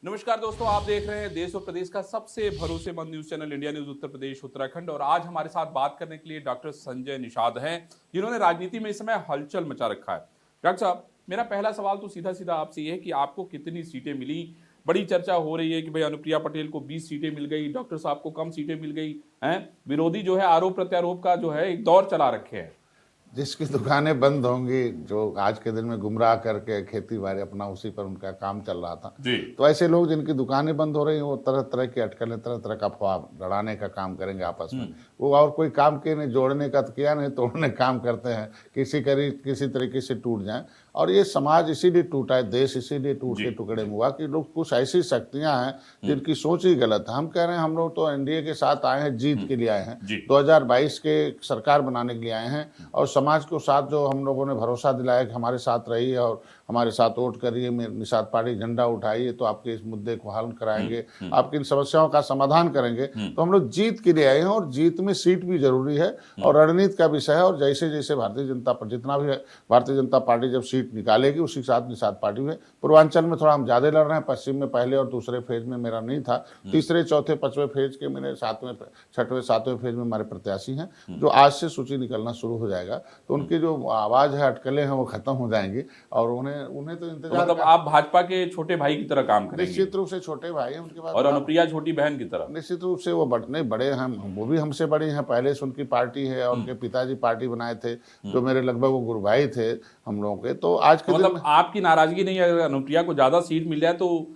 नमस्कार दोस्तों, आप देख रहे हैं देश और प्रदेश का सबसे भरोसेमंद news channel India news Uttar Pradesh Uttarakhand. और आज हमारे साथ बात करने के लिए डॉक्टर संजय निषाद हैं, जिन्होंने राजनीति में इस समय हलचल मचा रखा है। डॉक्टर साहब, मेरा पहला सवाल तो सीधा सीधा आपसे ये है कि आपको कितनी सीटें मिली। बड़ी चर्चा हो रही है कि भाई अनुप्रिया पटेल को 20 सीटें मिल गई, डॉक्टर साहब को कम सीटें मिल गई हैं। विरोधी जो है आरोप प्रत्यारोप का जो है एक दौर चला रखे हैं। जिसकी दुकानें बंद होंगी, जो आज के दिन में गुमराह करके खेती बाड़ी अपना उसी पर उनका काम चल रहा था, जी। तो ऐसे लोग जिनकी दुकानें बंद हो रही हैं वो तरह तरह की अटकलें, तरह तरह का अफवाह लड़ाने का काम करेंगे आपस में। वो और कोई काम किए नहीं, जोड़ने का तो किया नहीं, तोड़ने काम करते हैं, किसी तरीके से टूट जाए। और ये समाज इसीलिए टूटा है, देश इसीलिए टूट के टुकड़े में हुआ कि लोग कुछ ऐसी शक्तियां हैं जिनकी सोच ही गलत है। हम कह रहे हैं हम लोग तो एनडीए के साथ आए हैं, जीत के लिए आए हैं, 2022 के सरकार बनाने के लिए आए हैं। और समाज को साथ जो हम लोगों ने भरोसा दिलाया कि हमारे साथ रहिए और हमारे साथ वोट करिए, निषाद पार्टी झंडा उठाइए तो आपके इस मुद्दे को हल कराएंगे, आपकी इन समस्याओं का समाधान करेंगे। तो हम लोग जीत के लिए आए हैं और जीत में सीट भी जरूरी है और रणनीति का विषय है। और जैसे जैसे जितना भी है भारतीय जनता पार्टी जब सीट निकालेगी उसी के साथ निषाद पार्टी में। पूर्वांचल में थोड़ा हम ज्यादा लड़ रहे हैं, पश्चिम में पहले और दूसरे फेज में मेरा नहीं था, तीसरे चौथे पांचवें फेज के मेरे छठवें सातवें फेज में हमारे प्रत्याशी हैं। जो आज से सूची निकलना शुरू हो जाएगा तो उनकी जो आवाज है, अटकलें हैं, वो खत्म हो जाएंगी और उन्हें तो इंतजार। मतलब आप भाजपा के छोटे भाई की तरह काम करेंगे? निश्चित रूप से छोटे भाई हैं उनके पास। और अनुप्रिया छोटी बहन की तरह? निश्चित रूप से वो बड़े हैं, वो भी हमसे बड़ी हैं, पहले से उनकी पार्टी है और उनके पिताजी पार्टी बनाए थे, जो मेरे लगभग वो गुरु भाई थे हम लोगों के। तो आज के मतलब दिन आपकी नाराजगी नहीं है, अगर अनुप्रिया को ज्यादा सीट मिल जाए तो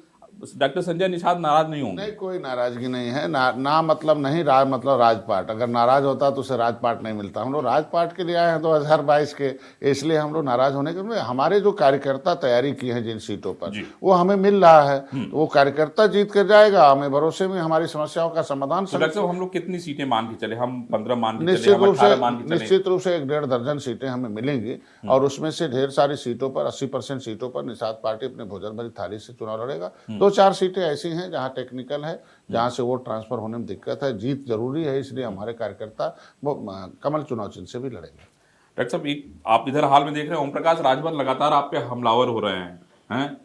डॉक्टर संजय निषाद नाराज नहीं होंगे? नहीं, कोई नाराजगी नहीं है। ना मतलब नहीं, मतलब राजपाट। अगर नाराज होता तो उसे राजपाट नहीं मिलता। हम लोग राजपाट के लिए आए हैं 2022 के, इसलिए हम लोग नाराज होने के हमारे जो कार्यकर्ता तैयारी की है जिन सीटों पर, वो हमें मिल रहा है। तो वो कार्यकर्ता जीत कर जाएगा, हमें भरोसे में हमारी समस्याओं का समाधान। तो हम लोग कितनी सीटें मान के चले? हम 15 मान के चले, निश्चित हम 18 मान के चले? निश्चित रूप से 1.5 दर्जन सीटें हमें मिलेंगी और उसमें से ढेर सारी सीटों पर 80% सीटों पर निषाद पार्टी अपने भोजन भरी थाली से चुनाव लड़ेगा। 2-4 सीटें ऐसी हैं जहां टेक्निकल है, जहां से वोट ट्रांसफर होने में दिक्कत है। जीत जरूरी है, इसलिए हमारे कार्यकर्ता वो कमल चुनाव चिन्ह से भी लड़ेंगे। डॉक्टर साहब, आप इधर हाल में देख रहे हैं ओम प्रकाश राजभर लगातार आप पे हमलावर हो रहे हैं।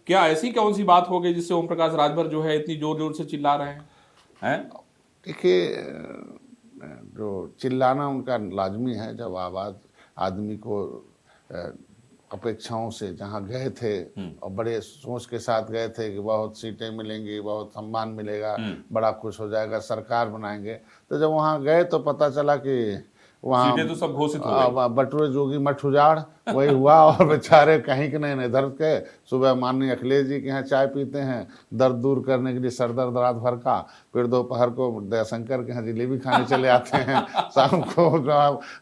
क्या ऐसी कौन सी बात हो गई जिससे ओम प्रकाश राजभर जो है इतनी जोर जोर से चिल्ला रहे हैं? देखिए, जो चिल्लाना उनका लाजमी है। जब आवाज आदमी को अपेक्षाओं से जहाँ गए थे और बड़े सोच के साथ गए थे कि बहुत सीटें मिलेंगी, बहुत सम्मान मिलेगा, बड़ा खुश हो जाएगा, सरकार बनाएंगे, तो जब वहाँ गए तो पता चला कि वहाँ सीटें तो सब घोषित हो गई। बटुए जोगी मठ उजाड़ वही हुआ। और बेचारे कहीं के नहीं दर्द के, सुबह माननीय अखिलेश जी के यहाँ चाय पीते हैं दर्द दूर करने के लिए, सर दर्द रात भर का, फिर दोपहर को दयाशंकर के यहाँ जलेबी खाने चले आते हैं, शाम को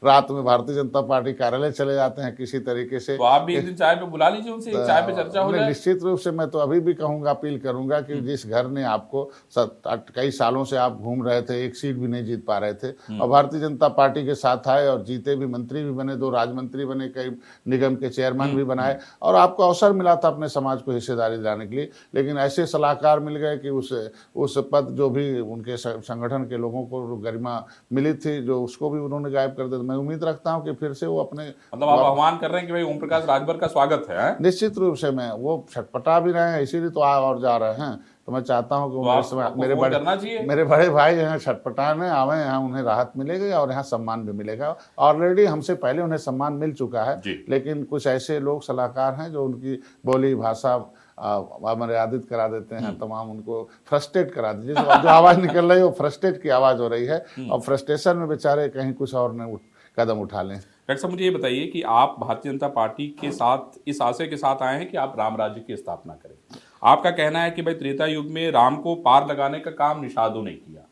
रात में भारतीय जनता पार्टी कार्यालय चले जाते हैं किसी तरीके से। तो आप भी एक दिन चाय पे बुला लीजिए उनसे, एक चाय पे चर्चा हो जाए। निश्चित रूप से मैं तो अभी भी कहूंगा, अपील करूंगा कि जिस घर ने आपको कई सालों से आप घूम रहे थे, एक सीट भी नहीं जीत पा रहे थे और भारतीय जनता पार्टी के साथ आए और जीते भी, मंत्री भी बने, 2 राज मंत्री बने, कई निगम के चेयरमैन भी बनाए और आपको अवसर मिला था अपने समाज को हिस्सेदारी दिलाने के लिए। लेकिन ऐसे सलाहकार मिल गए कि उस पद जो भी उनके संगठन के लोगों को गरिमा मिली थी, जो उसको भी उन्होंने गायब कर दिया। मैं उम्मीद रखता हूँ कि फिर से वो अपने, मतलब आप आह्वान कर रहे हैं कि भाई ओम प्रकाश राजभर का स्वागत है? निश्चित रूप से मैं, वो छटपटा भी रहे हैं इसीलिए तो और जा रहे हैं। तो मैं चाहता हूँ कि मेरे बड़े भाई यहाँ छटपटाने आवे, यहाँ उन्हें राहत मिलेगी और यहाँ सम्मान भी मिलेगा। ऑलरेडी हमसे पहले उन्हें सम्मान मिल चुका है, लेकिन कुछ ऐसे लोग सलाहकार हैं जो उनकी बोली भाषा अमर्यादित करा देते हैं, तमाम उनको फ्रस्ट्रेट करा दीजिए। जो आवाज़ निकल रही है वो फ्रस्ट्रेट की आवाज़ हो रही है और फ्रस्ट्रेशन में बेचारे कहीं कुछ और न कदम उठा लें। डॉक्टर साहब, मुझे ये बताइए कि आप भारतीय जनता पार्टी के साथ इस आशय के साथ आए हैं कि आप राम राज्य की स्थापना करें। आपका कहना है कि भाई त्रेता युग में राम को पार लगाने का काम निषादों ने किया।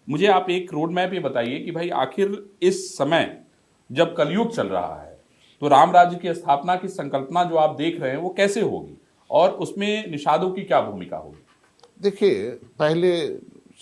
मुझे आप एक रोड मैप ये बताइए कि भाई आखिर इस समय जब कलयुग चल रहा है तो राम राज्य की स्थापना की संकल्पना जो आप देख रहे हैं वो कैसे होगी और उसमें निषादों की क्या भूमिका होगी? देखिए, पहले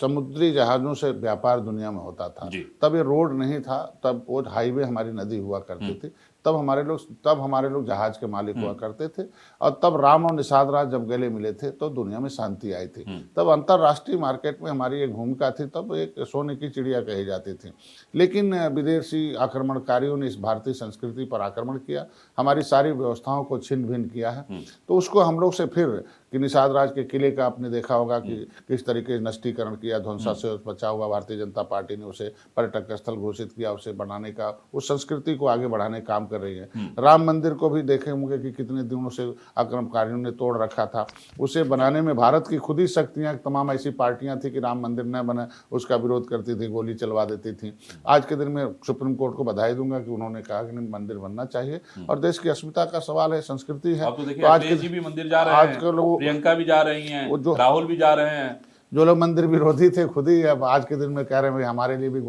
समुद्री जहाज़ों से व्यापार दुनिया में होता था, तब ये रोड नहीं था, तब वो हाईवे हमारी नदी हुआ करती थी। तब हमारे लोग जहाज के मालिक हुआ करते थे, और तब राम और निषाद राज जब गले मिले थे तो दुनिया में शांति आई थी। तब अंतर्राष्ट्रीय मार्केट में हमारी एक भूमिका थी, तब एक सोने की चिड़िया कही जाती थी। लेकिन विदेशी आक्रमणकारियों ने इस भारतीय संस्कृति पर आक्रमण किया, हमारी सारी व्यवस्थाओं को छिन्न भिन्न किया है। तो उसको हम लोग से फिर कि निषाद राज के किले का आपने देखा होगा कि किस तरीके से नष्टीकरण किया, ध्वंसा से बचा हुआ, भारतीय जनता पार्टी ने उसे पर्यटक स्थल घोषित किया, उसे बनाने का, उस संस्कृति को आगे बढ़ाने का काम कर रही है। राम मंदिर को भी देखे होंगे कि कितने दिनों से आक्रमणकारियों ने तोड़ रखा था, उसे बनाने में भारत की खुद ही शक्तियां, तमाम ऐसी पार्टियां थी कि राम मंदिर न बने उसका विरोध करती थी, गोली चलवा देती थी। आज के दिन में सुप्रीम कोर्ट को बधाई दूंगा कि उन्होंने कहा कि नहीं, मंदिर बनना चाहिए, और देश की अस्मिता का सवाल है, संस्कृति है। तो आज के भी मंदिर जा रहे हैं, आजकल लोग, प्रियंका भी जा रही हैं, राहुल भी जा रहे हैं। जो लोग मंदिर विरोधी थे खुद ही अब आज के दिन में कह रहे हैं भाई हमारे लिए भी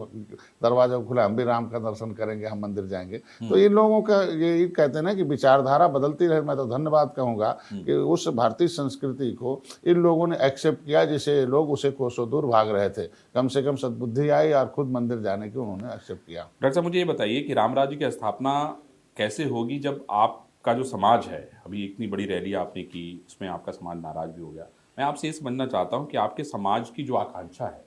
दरवाजा खुला, हम भी राम का दर्शन करेंगे, हम मंदिर जाएंगे। तो इन लोगों का ये कहते हैं ना कि विचारधारा बदलती रहे। मैं तो धन्यवाद कहूँगा कि उस भारतीय संस्कृति को इन लोगों ने एक्सेप्ट किया, जिसे लोग उसे कोसों दूर भाग रहे थे। कम से कम सद्बुद्धि आई और खुद मंदिर जाने की उन्होंने एक्सेप्ट किया। डॉक्टर साहब, मुझे ये बताइए कि राम राज्य की स्थापना कैसे होगी जब आपका जो समाज है, अभी इतनी बड़ी रैली आपने की, उसमें आपका समाज नाराज भी हो गया। मैं आपसे ये समझना चाहता हूं कि आपके समाज की जो आकांक्षा है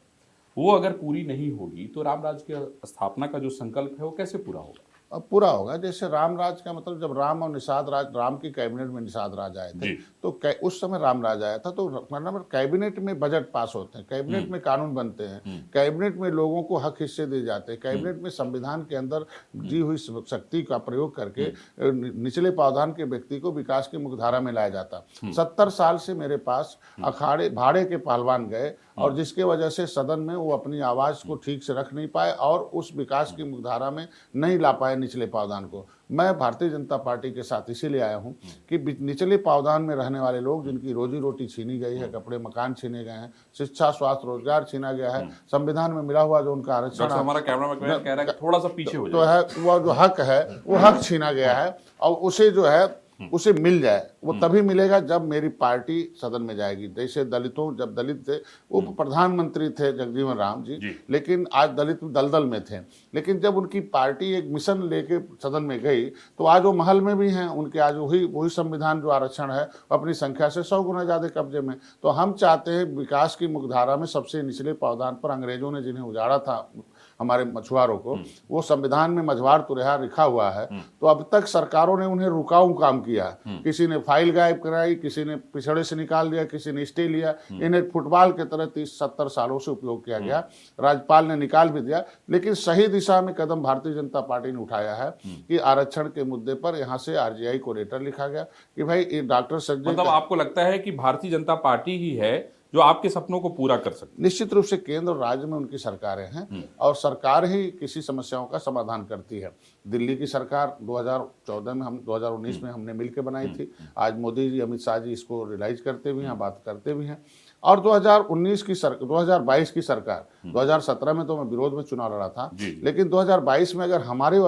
वो अगर पूरी नहीं होगी तो राम राज्य की स्थापना का जो संकल्प है वो कैसे पूरा होगा? अब पूरा होगा। जैसे राम राज का मतलब, जब राम और निषाद राज, राम की कैबिनेट में निषाद राज आए थे, तो उस समय राम राज आया था। तो मतलब कैबिनेट में बजट पास होते हैं, कैबिनेट में कानून बनते हैं, कैबिनेट में लोगों को हक हिस्से दिए जाते हैं, कैबिनेट में संविधान के अंदर दी हुई शक्ति का प्रयोग करके निचले पावधान के व्यक्ति को विकास की मुख्यधारा में लाया जाता। 70 साल से मेरे पास अखाड़े भाड़े के पहलवान गए, और जिसके वजह से सदन में वो अपनी आवाज को ठीक से रख नहीं पाए और उस विकास की मुख्यधारा में नहीं ला पाए निचले पावदान को। मैं भारतीय जनता पार्टी के साथ इसीलिए आया हूं कि निचले पावदान में रहने वाले लोग, जिनकी रोजी रोटी छीनी गई है, कपड़े मकान छीने गए हैं, शिक्षा स्वास्थ्य रोजगार छीना गया है, संविधान में मिला हुआ जो उनका आरक्षण, हमारा कैमरा कह रहा है कि थोड़ा सा पीछे हो तो है, वो जो हक है वो हक छीना गया है, और उसे जो है उसे मिल जाए, वो तभी मिलेगा जब मेरी पार्टी सदन में जाएगी। जैसे दलितों, जब दलित थे, उप प्रधानमंत्री थे जगजीवन राम जी, लेकिन आज दलित दलदल में थे, लेकिन जब उनकी पार्टी एक मिशन लेके सदन में गई तो आज वो महल में भी हैं, उनके आज वही संविधान जो आरक्षण है अपनी संख्या से 100 गुना ज्यादा कब्जे में। तो हम चाहते हैं विकास की मुख्यधारा में सबसे निचले पावदान पर अंग्रेजों ने जिन्हें उजाड़ा था, हमारे मछुआरों को, वो संविधान में मझवार तुरहा लिखा हुआ है। तो अब तक सरकारों ने उन्हें रुकाऊ काम किया, किसी ने फाइल गायब कराई, किसी ने पिछड़े से निकाल दिया, किसी ने स्टे लिया। इन्हें फुटबॉल के तरह 30-70 सालों से उपयोग किया गया, राज्यपाल ने निकाल भी दिया। लेकिन सही दिशा में कदम भारतीय जनता पार्टी ने उठाया है कि आरक्षण के मुद्दे पर यहाँ से आरजीआई को लेटर लिखा गया कि भाई डॉक्टर संजय, मतलब आपको लगता है कि भारतीय जनता पार्टी ही है जो आपके सपनों को पूरा कर सकती? निश्चित रूप से केंद्र और राज्य में उनकी सरकारें हैं, और सरकार ही किसी समस्याओं का समाधान करती है। दिल्ली की सरकार 2014 में, हम 2019 में हमने मिलकर बनाई थी। आज मोदी जी, अमित शाह जी इसको रियलाइज करते भी हैं, बात करते भी हैं। और 2019 की 2022 की सरकार, 2017 में तो मैं विरोध में चुनाव लड़ा था, लेकिन 2022 में अगर हमारे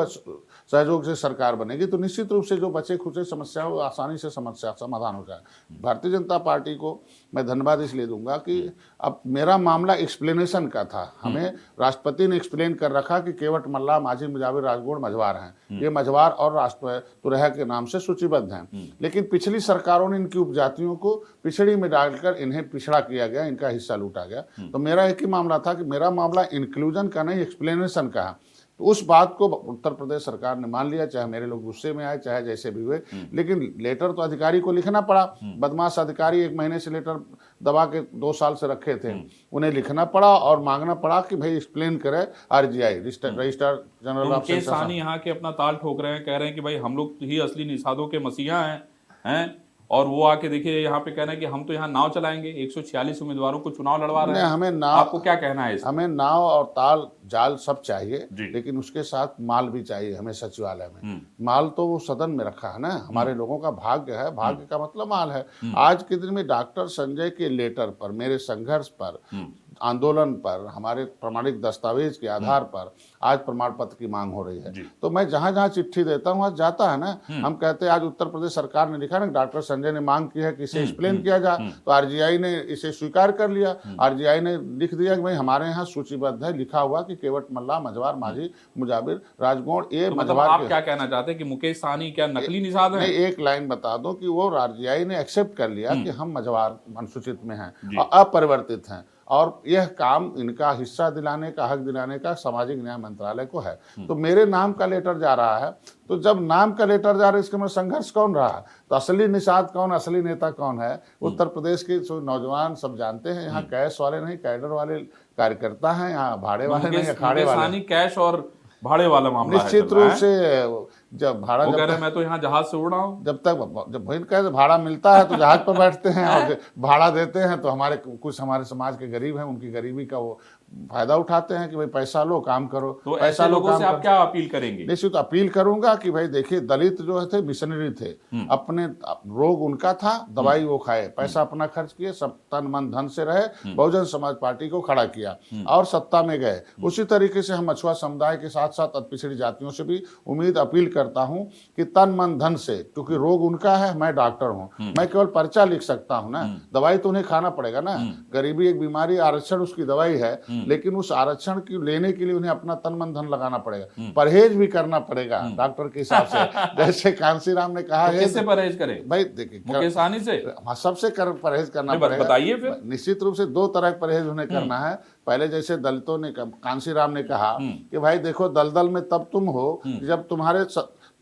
सहयोग से सरकार बनेगी तो निश्चित रूप से जो बचे खुचे समस्या वो आसानी से समस्या समाधान हो जाए। भारतीय जनता पार्टी को मैं धन्यवाद इसलिए दूंगा कि अब मेरा मामला एक्सप्लेनेशन का था। हमें राष्ट्रपति ने एक्सप्लेन कर रखा कि केवट मल्ला, माझी, मुजाविर, राजगोड़ मझवार हैं, ये मझवार और राष्ट्र तुरहा के नाम से सूचीबद्ध हैं। लेकिन पिछली सरकारों ने इनकी उपजातियों को पिछड़ी में डालकर इन्हें पिछड़ा किया गया, इनका हिस्सा लूटा गया। तो मेरा एक ही मामला था कि मेरा मामला इंक्लूजन का नहीं, एक्सप्लेनेशन का है। तो उस बात को उत्तर प्रदेश सरकार ने मान लिया, चाहे मेरे लोग गुस्से में आए, चाहे जैसे भी हुए। लेकिन लेटर तो अधिकारी को लिखना पड़ा। बदमाश अधिकारी 1 महीने से लेटर दबा के 2 साल से रखे थे, उन्हें लिखना पड़ा और मांगना पड़ा कि भाई एक्सप्लेन करे RGI, registrar general of session. यहाँ के अपना ताल ठोक रहे हैं, कह रहे हैं कि भाई हम लोग ही असली निषादों के मसीहा हैं, और वो आके देखिए यहाँ पे कहना है कि हम तो यहाँ नाव चलाएंगे, 146 उम्मीदवारों को चुनाव लड़वा रहे हैं। हमें नाव, आपको क्या कहना है? हमें नाव और ताल जाल सब चाहिए, लेकिन उसके साथ माल भी चाहिए हमें सचिवालय में। माल तो वो सदन में रखा है ना, हमारे लोगों का भाग्य है, भाग्य का मतलब माल है। आज के दिन में डॉक्टर संजय के लेटर पर, मेरे संघर्ष पर आंदोलन पर, हमारे प्रमाणिक दस्तावेज के आधार पर आज प्रमाण पत्र की मांग हो रही है। तो मैं जहां जहां चिट्ठी देता हूं, आज जाता है ना, हम कहते हैं आज उत्तर प्रदेश सरकार ने लिखा ना, डॉक्टर संजय ने मांग की है कि इसे एक्सप्लेन किया जाए, तो आरजीआई ने इसे स्वीकार कर लिया। आरजीआई ने लिख दिया कि भाई हमारे यहाँ सूचीबद्ध है, लिखा हुआ कि केवट मल्ला, मझवार, माझी, मुजाबिर, राजगौड़, ये तो मतलब मझवार आप क्या कहना चाहते हैं कि मुकेश सहनी क्या नकली निषाद है? एक लाइन बता दो कि वो आरजीआई ने एक्सेप्ट कर लिया कि हम मझवार अनुसूचित में हैं और अपरिवर्तित हैं, और यह काम इनका हिस्सा दिलाने का, हक दिलाने का सामाजिक न्याय मंत्रालय को है। तो मेरे नाम का लेटर जा रहा है, तो जब नाम का लेटर जा रहा है, इसके में संघर्ष कौन रहा है? तो असली निषाद कौन, असली नेता कौन है? उत्तर प्रदेश के जो नौजवान सब जानते हैं, यहाँ कैश वाले नहीं, कैडर वाले कार्यकर्ता हैं, यहाँ भाड़े वाले नहीं, अखाड़े वाले। कैश और भाड़े वाला मामला है, निश्चित रूप से जब भाड़ा, कह रहे मैं तो यहाँ जहाज से उड़ रहा हूँ, जब भाई कहे भाड़ा मिलता है तो जहाज पर बैठते हैं, और भाड़ा देते हैं तो हमारे समाज के गरीब हैं, उनकी गरीबी का वो फायदा उठाते हैं कि भाई पैसा लो, काम करो। तो पैसा लो, लोगों से आप क्या अपील करेंगे? निश्चित अपील करूंगा कि भाई देखिए, दलित जो थे मिशनरी थे, अपने रोग उनका था, दवाई वो खाए, पैसा अपना खर्च किए, सब तन मन धन से रहे, बहुजन समाज पार्टी को खड़ा किया और सत्ता में गए। उसी तरीके से हम मछुआ समुदाय के साथ साथ पिछड़ी जातियों से भी उम्मीद अपील करता हूं कि तन मन धन से, क्योंकि रोग उनका है, मैं डॉक्टर हूं, मैं केवल पर्चा लिख सकता हूं ना, दवाई तो उन्हें खाना पड़ेगा ना। गरीबी एक बीमारी, आरक्षण उसकी दवाई है, लेकिन उस आरक्षण की लेने के लिए उन्हें अपना तन मन धन लगाना पड़ेगा, परहेज भी करना पड़ेगा डॉक्टर के हिसाब से। जैसे कांसी राम ने कहा है, किससे परहेज करें भाई? देखिए, मुकेश सहनी से सबसे परहेज करना पड़ेगा। बताइए फिर। निश्चित रूप से दो तरह का परहेज उन्हें करना है। पहले जैसे दलितों ने, कांसी राम ने कहा कि भाई देखो, दलदल में तब तुम हो जब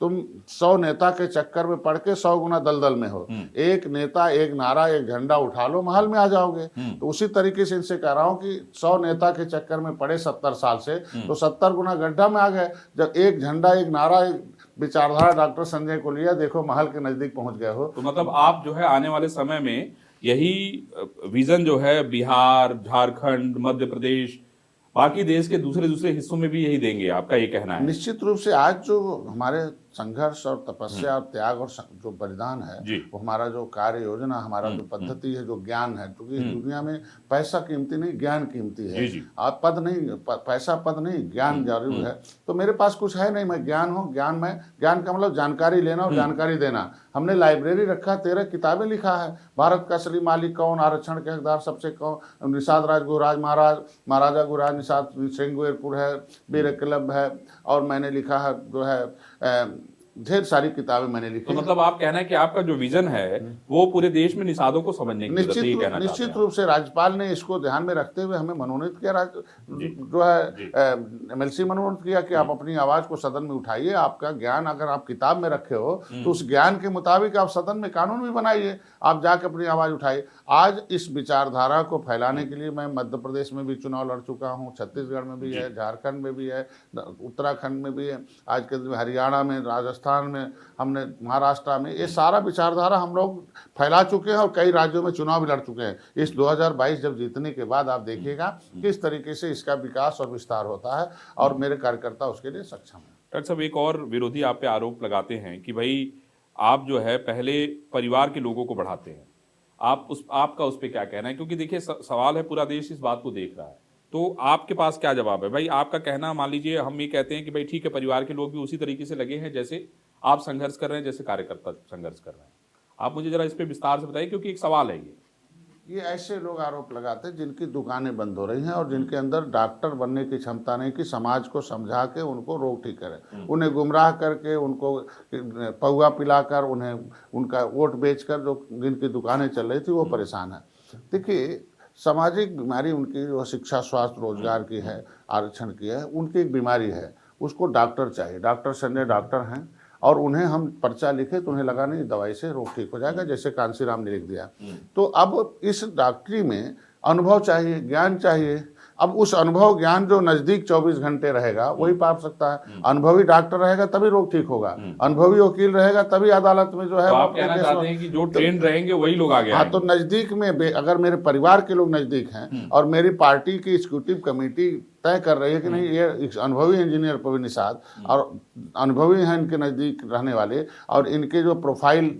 तुम 100 नेता के चक्कर में पड़ के 100 गुना दलदल में हो। एक नेता, एक नारा, एक झंडा उठा लो, महल में आ जाओगे। तो उसी तरीके से इनसे कह रहा हूं कि 100 नेता के चक्कर में पड़े 70 साल से, तो 70 गुना गड्ढा में आ गए। जब एक झंडा, एक नारा, एक विचारधारा डॉक्टर संजय को लिया, देखो महल के नजदीक पहुंच गए हो। तो मतलब आप जो है आने वाले समय में यही विजन जो है बिहार, झारखंड, मध्य प्रदेश, बाकी देश के दूसरे हिस्सों में भी यही देंगे, आपका ये कहना है? निश्चित रूप से आज जो हमारे संघर्ष और तपस्या और त्याग और जो बलिदान है, वो हमारा जो कार्य योजना, हमारा जो पद्धति है, जो ज्ञान है, क्योंकि दुनिया में पैसा कीमती नहीं, ज्ञान कीमती है। आप पद नहीं, पैसा पद नहीं, ज्ञान जरूर है। तो मेरे पास कुछ है नहीं, मैं ज्ञान हूँ, ज्ञान का मतलब जानकारी लेना और जानकारी देना। हमने लाइब्रेरी रखा, 13 किताबें लिखा है। भारत का असली मालिक कौन, आरक्षण के हकदार सबसे कौन, निषाद राज गुरुराज महाराजा गुरुराज निषाद श्रृंगवेरपुर है, वीर क्लब है, और मैंने लिखा है जो है ढेर सारी किताबें मैंने लिखी। तो मतलब आप कहना है कि आपका जो विजन है वो पूरे देश में निषादों को समझने की जरूरत है, ये कहना निश्चित रूप से राज्यपाल ने इसको ध्यान में रखते हुए हमें मनोनीत किया, जो है एमएलसी मनोनीत किया कि आप अपनी आवाज को सदन में उठाइए। आपका ज्ञान अगर आप किताब में रखे हो तो उस ज्ञान के मुताबिक आप सदन में कानून भी बनाइए, आप जाके अपनी आवाज उठाइए। आज इस विचारधारा को फैलाने के लिए मैं मध्य प्रदेश में भी चुनाव लड़ चुका हूँ, छत्तीसगढ़ में भी है, झारखंड में भी है, उत्तराखंड में भी है, आज के दिन हरियाणा में, राजस्थान में, हमने महाराष्ट्र में, ये सारा विचारधारा हम लोग फैला चुके हैं और कई राज्यों में चुनाव भी लड़ चुके हैं। इस 2022 जब जीतने के बाद आप देखिएगा किस तरीके से इसका विकास और विस्तार होता है, और मेरे कार्यकर्ता उसके लिए सक्षम है। डॉक्टर साहब, एक और विरोधी आप पे आरोप लगाते हैं कि भाई आप जो है पहले परिवार के लोगों को बढ़ाते हैं। आपका उस पर क्या कहना है? क्योंकि देखिए सवाल है, पूरा देश इस बात को देख रहा है, तो आपके पास क्या जवाब है? भाई आपका कहना, मान लीजिए हम ये कहते हैं कि भाई ठीक है, परिवार के लोग भी उसी तरीके से लगे हैं जैसे आप संघर्ष कर रहे हैं, जैसे कार्यकर्ता संघर्ष कर रहे हैं। आप मुझे जरा इस पे विस्तार से बताइए, क्योंकि एक सवाल है ये ऐसे लोग आरोप लगाते हैं जिनकी दुकानें बंद हो रही हैं और जिनके अंदर डॉक्टर बनने की क्षमता नहीं कि समाज को समझा के उनको रोग ठीक करें, उन्हें गुमराह करके, उनको पौआ पिलाकर, उन्हें उनका वोट बेचकर जो जिनकी दुकानें चल रही थी वो परेशान है। देखिए, सामाजिक बीमारी उनकी जो शिक्षा, स्वास्थ्य, रोजगार की है, आरक्षण की है, उनकी एक बीमारी है, उसको डॉक्टर चाहिए। डॉक्टर संजय डॉक्टर हैं और उन्हें हम पर्चा लिखे तो उन्हें लगा नहीं दवाई से रोग ठीक हो जाएगा, जैसे कांसी राम ने लिख दिया। तो अब इस डॉक्टरी में अनुभव चाहिए, ज्ञान चाहिए। अब उस अनुभव ज्ञान जो नजदीक 24 घंटे रहेगा वही पा सकता है। अनुभवी डॉक्टर रहेगा तभी रोग ठीक होगा, अनुभवी वकील रहेगा तभी अदालत में जो है। तो आप कहना चाहते हैं कि जो ट्रेन रहेंगे वही लोग आगे हाँ, तो नजदीक में अगर मेरे परिवार के लोग नजदीक हैं और मेरी पार्टी की एग्जीक्यूटिव कमेटी तय कर रही है कि नहीं, ये अनुभवी इंजीनियर पवन निषाद और अनुभवी हैं इनके नजदीक रहने वाले, और इनके जो प्रोफाइल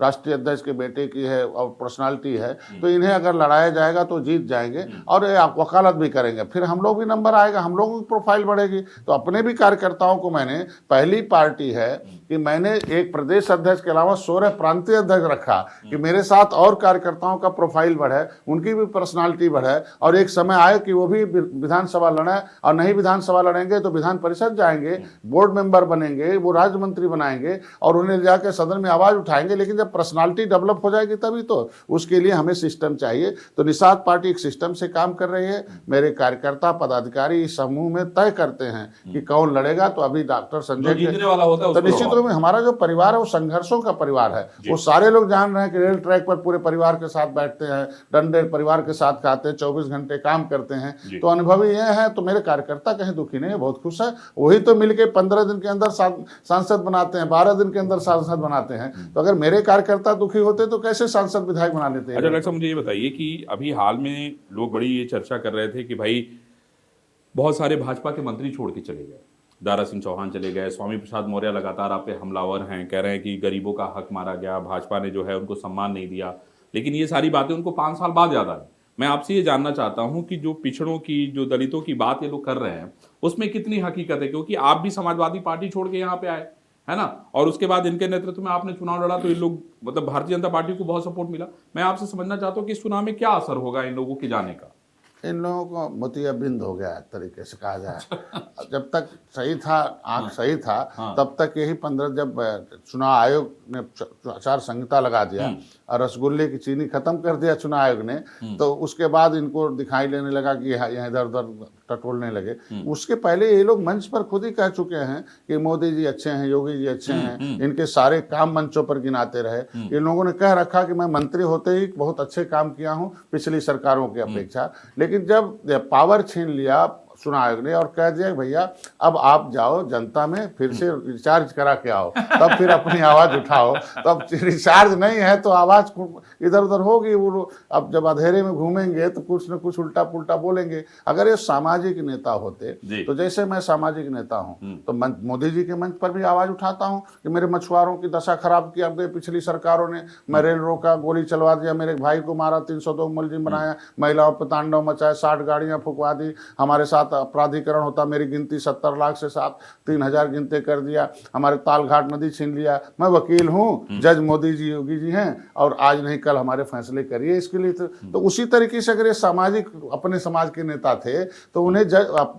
राष्ट्रीय अध्यक्ष के बेटे की है और पर्सनालिटी है, तो इन्हें अगर लड़ाया जाएगा तो जीत जाएंगे और ये वकालत भी करेंगे, फिर हम लोग भी नंबर आएगा, हम लोगों की प्रोफाइल बढ़ेगी। तो अपने भी कार्यकर्ताओं को मैंने, पहली पार्टी है कि मैंने एक प्रदेश अध्यक्ष के अलावा 16 प्रांतीय अध्यक्ष रखा कि मेरे साथ और कार्यकर्ताओं का प्रोफाइल बढ़े, उनकी भी पर्सनालिटी बढ़े, और एक समय आए कि वो भी विधानसभा लड़े, और नहीं विधानसभा लड़ेंगे तो विधान परिषद जाएंगे, बोर्ड मेंबर बनेंगे, वो राज्य मंत्री बनाएंगे और उन्हें जाकर सदन में आवाज उठाएंगे। लेकिन जब पर्सनालिटी डेवलप हो जाएगी तभी तो, उसके लिए हमें सिस्टम चाहिए। तो निषाद पार्टी एक सिस्टम से काम कर रही है। मेरे कार्यकर्ता पदाधिकारी इस समूह में तय करते हैं कि कौन लड़ेगा। तो अभी डॉक्टर संजय जीतने वाला होता है तो निश्चित रूप में हमारा जो परिवार है वो संघर्षों का परिवार है। वो सारे लोग जान रहे हैं कि रेल ट्रैक पर पूरे परिवार के साथ बैठते हैं, डंडे परिवार के साथ खाते हैं, 24 घंटे काम करते हैं। तो अनुभवी ये है। तो मेरे कार्यकर्ता कहीं दुखी नहीं है, बहुत खुश है। वही तो मिलके 15 दिन के अंदर सांसद बनाते हैं, 12 दिन के अंदर सांसद बनाते हैं। तो अगर मेरे कार्यकर्ता दुखी होते तो कैसे सांसद विधायक बना लेते हैं? अच्छा डॉक्टर साहब, मुझे ये बताइए कि अभी हाल में लोग बड़ी ये चर्चा कर रहे थे कि भाई बहुत सारे भाजपा के मंत्री छोड़ के चले गए, दारा सिंह चौहान चले गए, स्वामी प्रसाद मौर्य लगातार आप पे हमलावर हैं, कह रहे हैं कि गरीबों का हक मारा गया, भाजपा ने जो है उनको सम्मान नहीं दिया। लेकिन ये सारी बातें उनको 5 साल बाद याद आई। मैं आपसे ये जानना चाहता हूं कि जो पिछड़ों की, जो दलितों की बात ये लोग कर रहे हैं उसमें कितनी हकीकत है, क्योंकि आप भी समाजवादी पार्टी छोड़ के यहाँ पे आए, है ना, और उसके बाद इनके नेतृत्व में आपने चुनाव लड़ा तो इन लोग, मतलब भारतीय जनता पार्टी को बहुत सपोर्ट मिला। मैं आपसे समझना चाहता हूँ कि इस चुनाव में क्या असर होगा इन लोगों के जाने का? इन लोगों को मोतियाबिंद हो गया, एक तरीके से कहा जाए। जब तक सही था, आंख सही था, तब तक यही 15, जब चुनाव आयोग ने आचार संहिता लगा दिया और रसगुल्ले की चीनी खत्म कर दिया चुनाव आयोग ने, तो उसके बाद इनको दिखाई देने लगा कि यहाँ इधर उधर टटोलने लगे। उसके पहले ये लोग मंच पर खुद ही कह चुके हैं कि मोदी जी अच्छे हैं, योगी जी अच्छे हैं, इनके सारे काम मंचों पर गिनाते रहे। इन लोगों ने कह रखा कि मैं मंत्री होते ही बहुत अच्छे काम किया हूँ पिछली सरकारों की अपेक्षा। लेकिन जब पावर छीन लिया चुनाव आयोग ने और कह दिया भैया अब आप जाओ जनता में फिर से रिचार्ज करा के आओ, तब फिर अपनी आवाज उठाओ। तब रिचार्ज नहीं है तो आवाज इधर उधर होगी। वो अब जब अंधेरे में घूमेंगे तो कुछ न कुछ उल्टा पुल्टा बोलेंगे। अगर ये सामाजिक नेता होते तो जैसे मैं सामाजिक नेता हूँ तो मोदी जी के मंच पर भी आवाज उठाता हूँ कि मेरे मछुआरों की दशा खराब की अब पिछली सरकारों ने, मैं रेल रोका, गोली चलवा दिया, मेरे भाई को मारा, 302 मुलजिम बनाया, महिलाओं पर तांडव मचाया, 60 गाड़ियां फुकवा दी, हमारे साथ अपराधीकरण होता, मेरी गिनती 70 लाख से 3,000 गिनते कर दिया, हमारे तालघाट नदी छीन लिया। मैं वकील हूँ, जज मोदी जी योगी जी हैं और आज नहीं कल हमारे फैसले करिए इसके लिए। तो उसी तरीके से अगर ये सामाजिक अपने समाज के नेता थे तो उन्हें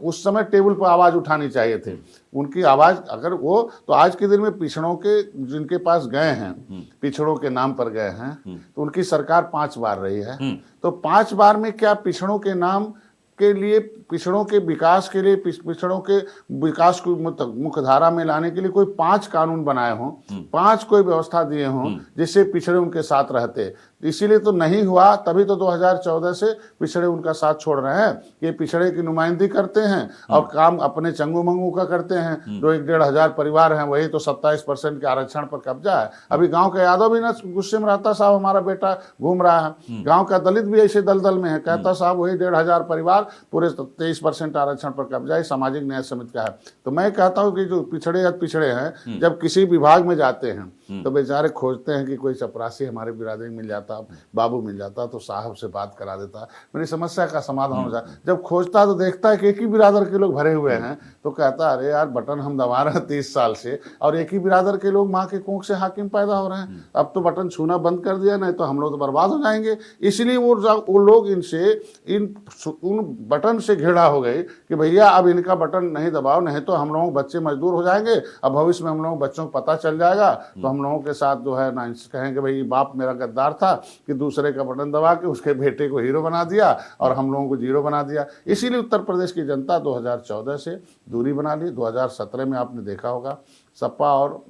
उस समय टेबल पर आवाज उठानी चाहिए थी। उनकी आवाज अगर वो, तो आज के दिन में पिछड़ों के जिनके पास गए हैं, पिछड़ों के नाम पर गए हैं, तो उनकी सरकार 5 बार रही है। तो 5 बार में क्या पिछड़ों के नाम के लिए, पिछड़ों के विकास के लिए, पिछड़ों के विकास को मुख्यधारा में लाने के लिए कोई 5 कानून बनाए हों, 5 कोई व्यवस्था दिए हों जिससे पिछड़े उनके साथ रहते? इसीलिए तो नहीं हुआ, तभी तो 2014 से पिछड़े उनका साथ छोड़ रहे हैं। ये पिछड़े की नुमाइंदगी करते हैं और काम अपने चंगू मंगू का करते हैं। जो 1-1.5 हजार परिवार हैं वही तो 27% के आरक्षण पर कब्जा है। अभी गांव का यादव भी ना गुस्से में रहता, साहब हमारा बेटा घूम रहा है, गांव का दलित भी ऐसे दलदल में है, कहता साहब वही 1.5 हजार परिवार पूरे 23% आरक्षण पर कब्जा है, सामाजिक न्याय समिति का है। तो मैं कहता हूँ कि जो पिछड़े हैं जब किसी विभाग में जाते हैं तो बेचारे खोजते हैं कि कोई चपरासी हमारे बिरादरी मिल जाता, बाबू मिल जाता तो साहब से बात करा देता, मेरी समस्या का समाधान हो जाता। जब खोजता तो देखता है कि एक ही बिरादर के लोग भरे हुए हैं, तो कहता अरे यार बटन हम दबा रहे हैं 30 साल से और एक ही बिरादर के लोग माँ के कोख से हाकिम पैदा हो रहे हैं, अब तो बटन छूना बंद कर दिया, नहीं तो हम लोग तो बर्बाद हो जाएंगे। इसलिए वो लोग इनसे उन बटन से घिरा हो गए कि भैया अब इनका बटन नहीं दबाओ, नहीं तो हम लोगों बच्चे मजदूर हो जाएंगे, अब भविष्य में हम लोगों बच्चों को पता चल जाएगा तो हम लोगों के साथ जो है ना कहेंगे भाई बाप मेरा गद्दार था कि दूसरे का बटन दबा के उसके बेटे को हीरो बना दिया और हम लोगों को जीरो बना दिया। इसीलिए उत्तर प्रदेश की जनता 2014 से दूरी बना ली। 2017 में आपने देखा होगा सपा और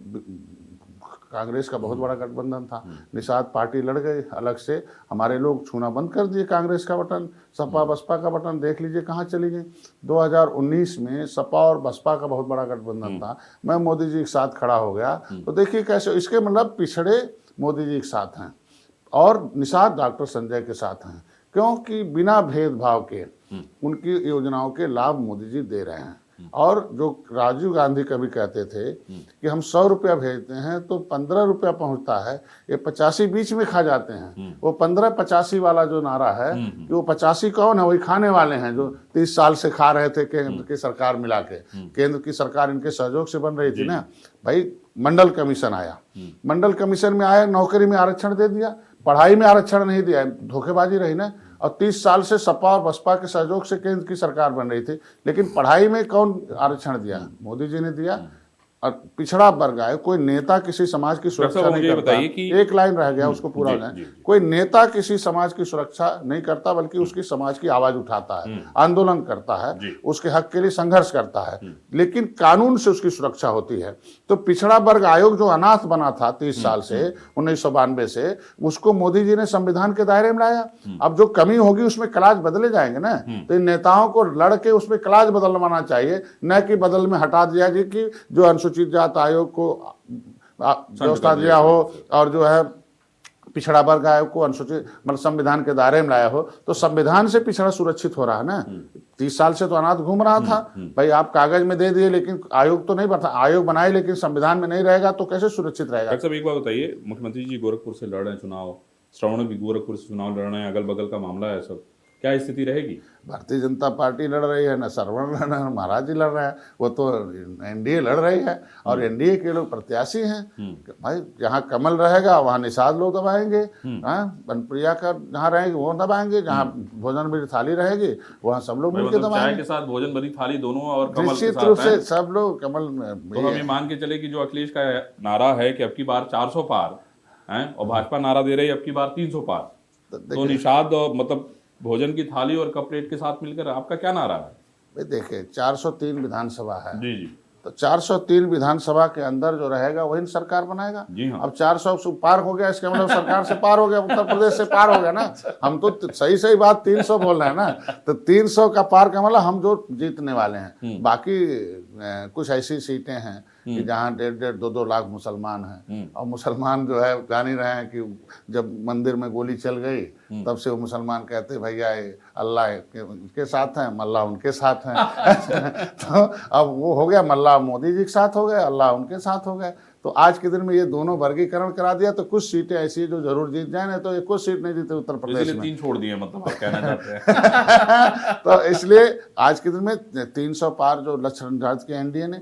कांग्रेस का बहुत बड़ा गठबंधन था, निषाद पार्टी लड़ गई अलग से, हमारे लोग छूना बंद कर दिए कांग्रेस का बटन, सपा बसपा का बटन देख लीजिए कहाँ चली गई। 2019 में सपा और बसपा का बहुत बड़ा गठबंधन था, मैं मोदी जी के साथ खड़ा हो गया। तो देखिए कैसे, इसके मतलब पिछड़े मोदी जी के साथ हैं और निषाद डॉक्टर संजय के साथ हैं, क्योंकि बिना भेदभाव के उनकी योजनाओं के लाभ मोदी जी दे रहे हैं। और जो राजीव गांधी कभी कहते थे कि हम 100 रुपया भेजते हैं तो 15 रुपया पहुंचता है, ये 85 बीच में खा जाते हैं। वो 15-85 वाला जो नारा है कि वो 85 कौन है, वही खाने वाले हैं जो 30 साल से खा रहे थे केंद्र की सरकार मिला के। केंद्र की सरकार इनके सहयोग से बन रही थी ना भाई। मंडल कमीशन आया, मंडल कमीशन में आया, नौकरी में आरक्षण दे दिया, पढ़ाई में आरक्षण नहीं दिया, धोखेबाजी रही ना। और 30 साल से सपा और बसपा के सहयोग से केंद्र की सरकार बन रही थी, लेकिन पढ़ाई में कौन आरक्षण दिया? मोदी जी ने दिया। और पिछड़ा वर्ग आए, कोई नेता किसी समाज की सुरक्षा नहीं करता। एक लाइन रह गया, उसको पूरा हो जाए। कोई नेता किसी समाज की सुरक्षा नहीं करता, बल्कि उसकी समाज की आवाज उठाता है, आंदोलन करता है, उसके हक के लिए संघर्ष करता है, लेकिन कानून से उसकी सुरक्षा होती है। तो पिछड़ा वर्ग आयोग जो अनाथ बना था 30 साल से, 1992 से, उसको मोदी जी ने संविधान के दायरे में लाया। अब जो कमी होगी उसमें क्लाज बदले जाएंगे ना, तो इन नेताओं को लड़के उसमें क्लाज बदलवाना चाहिए, न कि बदल में हटा दिया जी कि जो अनुसूचित जात आयोग को व्यवस्था दिया हो और जो है पिछड़ा वर्ग आयोग को अनुसूचित मतलब संविधान के दायरे में लाया हो। तो संविधान से पिछड़ा सुरक्षित हो रहा है ना। 30 साल से तो अनाथ घूम रहा था भाई। आप कागज में दे दिए लेकिन आयोग तो नहीं बनता, आयोग बनाए लेकिन संविधान में नहीं रहेगा तो कैसे सुरक्षित रहेगा? डॉक्टर साहब एक बात बताइए, मुख्यमंत्री जी गोरखपुर से लड़ रहे हैं चुनाव, श्रवण भी गोरखपुर से चुनाव लड़ रहे हैं, अगल बगल का मामला है सब, क्या स्थिति रहेगी? भारतीय जनता पार्टी लड़ रही है, न श्रवण लड़ रहे हैं, महाराज जी लड़ रहे हैं, वो तो एनडीए लड़ रही है और एनडीए के लोग प्रत्याशी हैं भाई। जहाँ कमल रहेगा वहाँ निषाद लोग दबाएंगे, बनप्रिया का जहाँ रहेगी वो दबाएंगे, जहाँ भोजन भरी थाली रहेगी वहाँ सब लोग मिलकर दबाएंगे। चाय के साथ भोजन भरी थाली दोनों और कमल के निश्चित रूप से सब लोग कमल तो हम ये मान के चले कि जो अखिलेश का नारा है कि अब की बार 400 पार है और भाजपा नारा दे रही है अब की बार 300 पार, तो निषाद मतलब भोजन की थाली और कप प्लेट के साथ मिलकर आपका क्या नारा है? भाई देखिए 403 विधानसभा है जी जी, तो 403 विधानसभा के अंदर जो रहेगा वही सरकार बनाएगा। जी हाँ। अब 400 से पार हो गया, इसका मतलब सरकार से पार हो गया, उत्तर प्रदेश से पार हो गया ना। हम तो सही बात 300 बोल रहे हैं ना, तो 300 का पार का मतलब हम जो जीतने वाले हैं। बाकी कुछ ऐसी सीटें हैं कि जहाँ 1.5-1.5, 2-2 लाख मुसलमान हैं और मुसलमान जो है जान ही रहे हैं कि जब मंदिर में गोली चल गई तब से वो मुसलमान कहते भैया अल्लाह के साथ हैं, मल्लाह उनके साथ हैं। तो अब वो हो गया, मल्लाह मोदी जी के साथ हो गए, अल्लाह उनके साथ हो गए। तो आज के दिन में ये दोनों वर्गीकरण करा दिया, तो कुछ सीटें ऐसी जो जरूर जीत जाए, नहीं तो कुछ सीट नहीं जीते उत्तर प्रदेश में। 3 छोड़ दिए मतलब आप कहना चाहते हैं। तो इसलिए आज के दिन में 300 पार जो लक्ष्य निर्धारित किया एनडीए ने,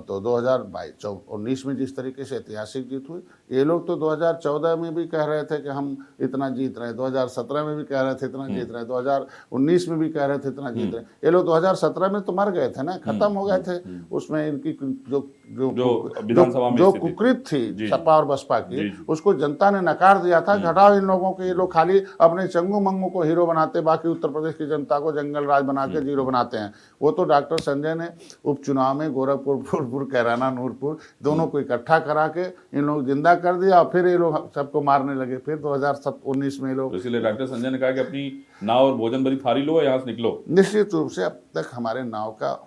तो 2019 में जिस तरीके से ऐतिहासिक जीत हुई, ये लोग तो 2014 में भी कह रहे थे कि हम इतना जीत रहे हैं, 2017 में भी कह रहे थे इतना जीत रहे हैं, 2019 में भी कह रहे थे इतना जीत रहे हैं। ये लोग 2017 में तो मर गए थे ना, खत्म हो गए थे। उसमें इनकी जो कुकृत थी सपा और बसपा की, उसको जनता ने नकार दिया था। घटाओ इन लोगों के, ये लोग खाली अपने चंगू मंगू को हीरो बनाते, बाकी उत्तर प्रदेश की जनता को जंगल राज बना के जीरो बनाते हैं। वो तो डॉक्टर संजय ने उपचुनाव में गोरखपुर कैराना नूरपुर दोनों को इकट्ठा करा के इन लोग जिंदा कर दिया और फिर ये लोग सबको मारने लगे। फिर 2019 में लोग, इसलिए डॉक्टर संजय ने कहा कि अपनी नाव और भोजन भरी थाली लो, यहाँ से निकलो। निश्चित रूप से अब तक हमारे नाव का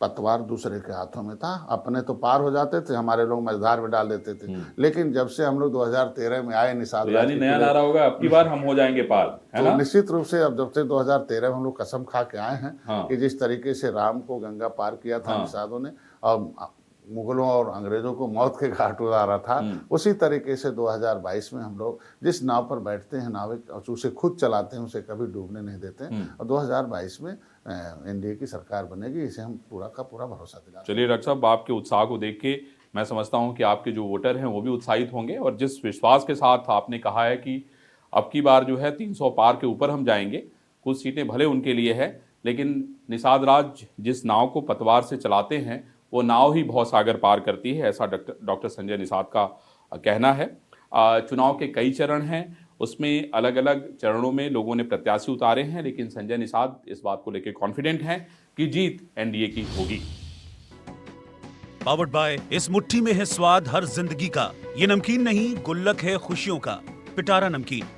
पतवार दूसरे के हाथों में था, अपने तो पार हो जाते थे, हमारे लोग मझधार में डाल देते थे। लेकिन जब से हम लोग 2013 में आए निषाद, यानी नया नारा होगा अब की बार हम हो जाएंगे पार, है ना? तो निश्चित रूप से अब जब से 2013 में हम लोग कसम खा के आए हैं कि जिस तरीके से राम को गंगा पार किया था निषादों ने और मुगलों और अंग्रेजों को मौत के घाट उतारा था, उसी तरीके से 2022 में हम लोग जिस नाव पर बैठते हैं, नाविक उसे खुद चलाते हैं, उसे कभी डूबने नहीं देते। और 2022 में एनडीए की सरकार बनेगी, इसे हम पूरा का पूरा भरोसा दिलाते हैं। चलिए डॉक्टर साहब, आपके उत्साह को देख के मैं समझता हूं कि आपके जो वोटर हैं वो भी उत्साहित होंगे, और जिस विश्वास के साथ आपने कहा है कि अब की बार जो है 300 पार के ऊपर हम जाएंगे, कुछ सीटें भले उनके लिए है, लेकिन निषाद राज जिस नाव को पतवार से चलाते हैं वो नाव ही भवसागर पार करती है, ऐसा डॉक्टर संजय निषाद का कहना है। चुनाव के कई चरण हैं, उसमें अलग अलग चरणों में लोगों ने प्रत्याशी उतारे हैं, लेकिन संजय निषाद इस बात को लेकर कॉन्फिडेंट हैं कि जीत एनडीए की होगी। पावर्ड बाय, इस मुट्ठी में है स्वाद हर जिंदगी का, ये नमकीन नहीं गुल्लक है खुशियों का। पिटारा नमकीन।